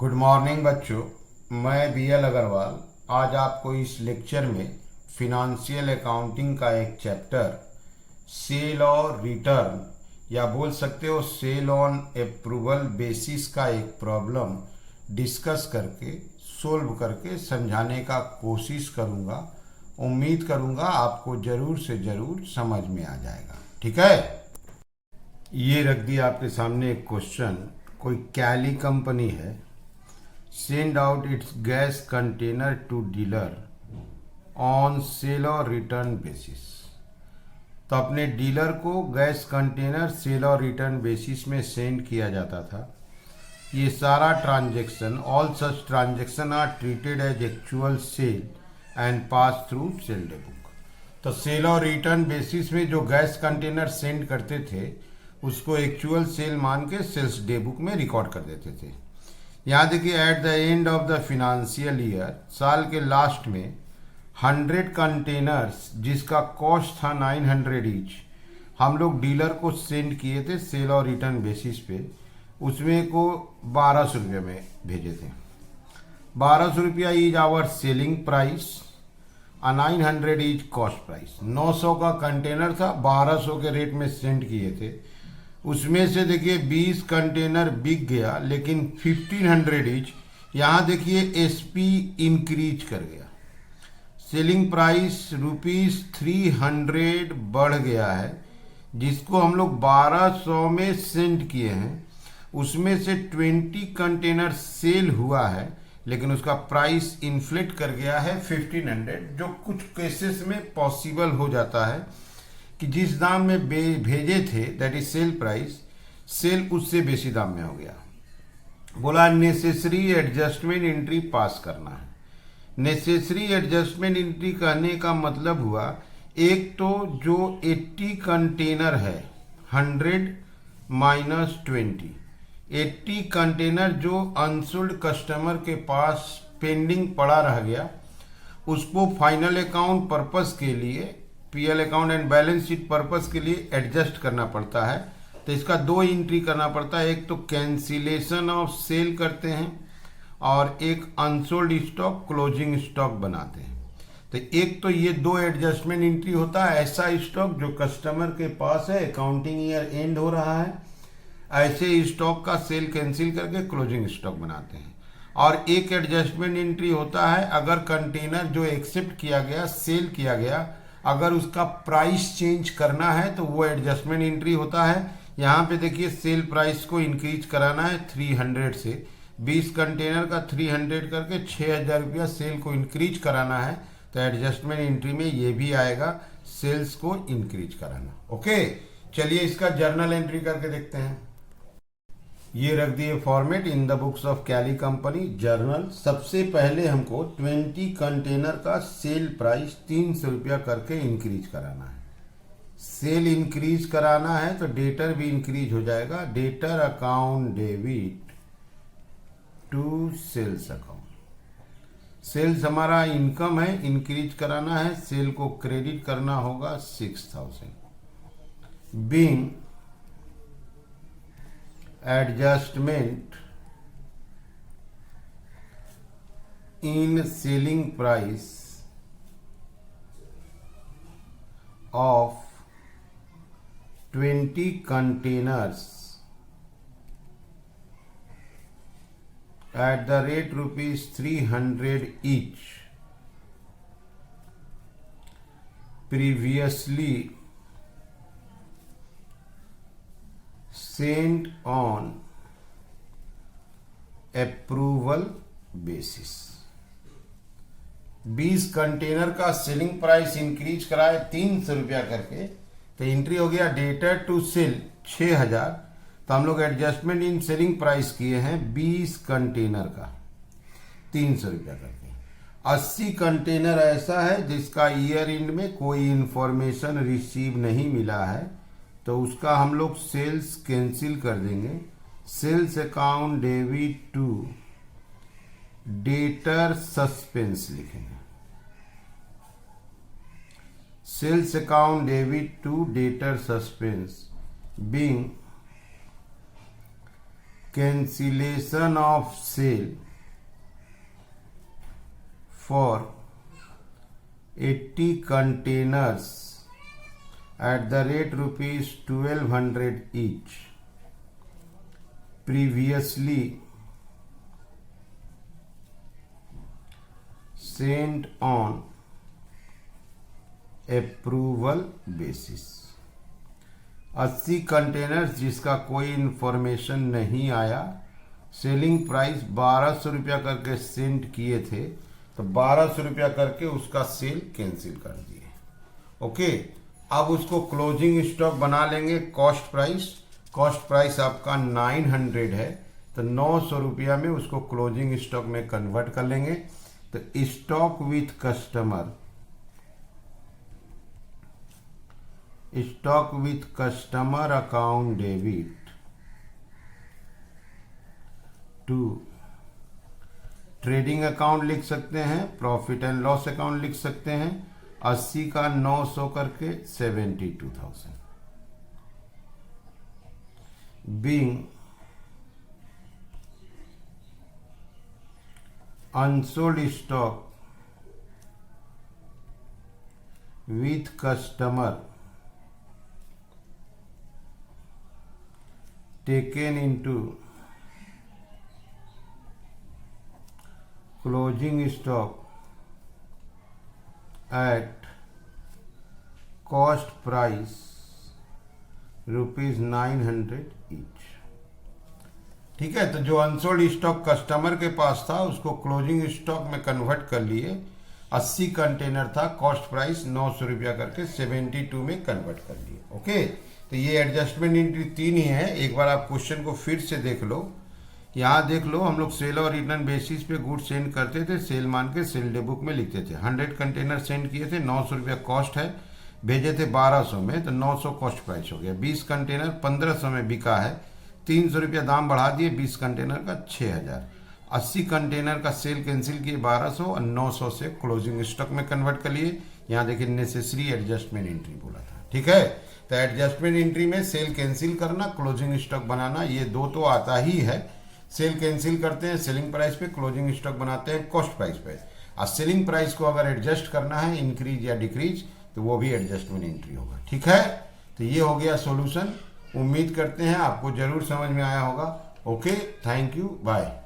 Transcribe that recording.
Good morning बच्चों, मैं BL. Agarwal आज आपको इस लेक्चर में फिनंशियल अकाउंटिंग का एक चैप्टर सेल और रिटर्न या बोल सकते हो सेल ऑन अप्रूवल बेसिस का एक प्रॉब्लम डिस्कस करके सोल्व करके समझाने का कोशिश करूँगा। उम्मीद करूँगा आपको ज़रूर से ज़रूर समझ में आ जाएगा। ठीक है, ये रख दिया आपके सामने एक क्वेश्चन। कोई कैली कंपनी है, send out its gas container to dealer on sale और रिटर्न बेसिस। तो अपने डीलर को गैस कंटेनर सेल और रिटर्न बेसिस में सेंड किया जाता था। ये सारा transaction, all such transaction are treated as actual sale and pass through sale day book. तो सेल और रिटर्न बेसिस में जो गैस कंटेनर सेंड करते थे उसको एक्चुअल सेल मान के सेल्स डे बुक में रिकॉर्ड कर देते थे। यहाँ देखिए, at the end of the financial year, साल के लास्ट में 100 कंटेनर्स जिसका कॉस्ट था 900 ईच, हम लोग डीलर को सेंड किए थे सेल और रिटर्न बेसिस पे। उसमें को 1200 रुपये में भेजे थे। 1200 रुपया इज आवर सेलिंग प्राइस और 900 इज कॉस्ट प्राइस। 900 का कंटेनर था, 1200 के रेट में सेंड किए थे। उसमें से देखिए 20 कंटेनर बिक गया, लेकिन 1500 ईच यहाँ देखिए एसपी इंक्रीज कर गया। सेलिंग प्राइस ₹300 बढ़ गया है, जिसको हम लोग 1200 में सेंड किए हैं। उसमें से 20 कंटेनर सेल हुआ है, लेकिन उसका प्राइस इन्फ्लेट कर गया है 1500, जो कुछ केसेस में पॉसिबल हो जाता है कि जिस दाम में भेजे थे, that is sale price, sale उससे बेसी दाम में हो गया। बोला नेसेसरी एडजस्टमेंट एंट्री पास करना है। नेसेसरी एडजस्टमेंट एंट्री कहने का मतलब हुआ, एक तो जो 80 कंटेनर है, 100 माइनस 20, 80 कंटेनर जो अनसोल्ड कस्टमर के पास पेंडिंग पड़ा रह गया, उसको फाइनल अकाउंट पर्पस के लिए, PL account and balance sheet purpose के लिए एडजस्ट करना पड़ता है। तो इसका 2 एंट्री करना पड़ता है। एक तो कैंसिलेशन ऑफ सेल करते हैं और एक अनसोल्ड स्टॉक क्लोजिंग स्टॉक बनाते हैं। तो एक तो ये 2 एडजस्टमेंट एंट्री होता है, ऐसा स्टॉक जो कस्टमर के पास है, अकाउंटिंग ईयर एंड हो रहा है, ऐसे स्टॉक का सेल कैंसिल करके क्लोजिंग स्टॉक बनाते हैं। और एक एडजस्टमेंट एंट्री होता है, अगर कंटेनर जो एक्सेप्ट किया गया, सेल किया गया, अगर उसका प्राइस चेंज करना है तो वो एडजस्टमेंट एंट्री होता है। यहाँ पे देखिए सेल प्राइस को इंक्रीज कराना है 300 से, 20 कंटेनर का 300 करके 6000 रुपया सेल को इंक्रीज कराना है। तो एडजस्टमेंट एंट्री में ये भी आएगा, सेल्स को इंक्रीज कराना। ओके, चलिए इसका जर्नल एंट्री करके देखते हैं। ये रख दिए format in the books of Kelly company journal. सबसे पहले हमको 20 कंटेनर का सेल प्राइस 300 रुपया करके इंक्रीज कराना है। सेल इंक्रीज कराना है तो डेटर भी इंक्रीज हो जाएगा। Debtor account debit to sales account. Sales हमारा इनकम है, इंक्रीज कराना है, सेल को क्रेडिट करना होगा 6000। Being adjustment in selling price of 20 containers at the rate ₹300 each previously sent on approval basis. 20 container का सेलिंग प्राइस इंक्रीज कराए 300 रुपया करके, तो एंट्री हो गया डेटर टू सेल 6000। तो हम लोग एडजस्टमेंट इन सेलिंग प्राइस किए हैं 20 कंटेनर का 300 रुपया करके। 80 कंटेनर ऐसा है जिसका ईयर एंड में कोई इंफॉर्मेशन रिसीव नहीं मिला है, तो उसका हम लोग सेल्स कैंसिल कर देंगे। Sales account debit to debtor suspense लिखेंगे। Sales account debit to debtor suspense being cancellation of sale for 80 containers at the rate rupees 1200 each, previously sent on approval basis. 80 containers जिसका कोई information नहीं आया, selling price 1200 रुपया करके send किए थे, तो 1200 रुपया करके उसका सेल कैंसिल कर दिए। ओके, अब उसको क्लोजिंग स्टॉक बना लेंगे। कॉस्ट प्राइस आपका 900 है, तो 900 रुपया में उसको क्लोजिंग स्टॉक में कन्वर्ट कर लेंगे। तो stock with customer account debit to trading account लिख सकते हैं, प्रॉफिट एंड लॉस अकाउंट लिख सकते हैं। 80 का 900 करके 72,000 being unsold stock with customer taken into closing stock at cost price ₹900 each। ठीक है, तो जो अनसोल्ड स्टॉक कस्टमर के पास था उसको क्लोजिंग स्टॉक में कन्वर्ट कर लिए। 80 कंटेनर था, कॉस्ट प्राइस 900 रुपया करके 72 में कन्वर्ट कर लिए। ओके, तो ये एडजस्टमेंट एंट्री 3 ही है। एक बार आप क्वेश्चन को फिर से देख लो। यहाँ देख लो, हम लोग सेल और रिटर्न बेसिस पे गुड सेंड करते थे, सेल मान के सेल डे बुक में लिखते थे। 100 कंटेनर सेंड किए थे, 900 रुपया कॉस्ट है, भेजे थे 1200 में, तो 900 कॉस्ट प्राइस हो गया। 20 कंटेनर 1500 में बिका है, 300 रुपया दाम बढ़ा दिए, 20 कंटेनर का 6000। 80 कंटेनर का सेल कैंसिल किए 1200 और 900 से क्लोजिंग स्टॉक में कन्वर्ट कर लिए। यहाँ देखिए नेसेसरी एडजस्टमेंट एंट्री बोला था। ठीक है, तो एडजस्टमेंट एंट्री में सेल कैंसिल करना, क्लोजिंग स्टॉक बनाना, ये दो तो आता ही है। सेल कैंसिल करते हैं सेलिंग प्राइस पे, क्लोजिंग स्टॉक बनाते हैं कॉस्ट प्राइस पे। और सेलिंग प्राइस को अगर एडजस्ट करना है इंक्रीज या डिक्रीज, तो वो भी एडजस्टमेंट एंट्री होगा। ठीक है, तो ये हो गया सॉल्यूशन। उम्मीद करते हैं आपको जरूर समझ में आया होगा। Okay, thank you, bye.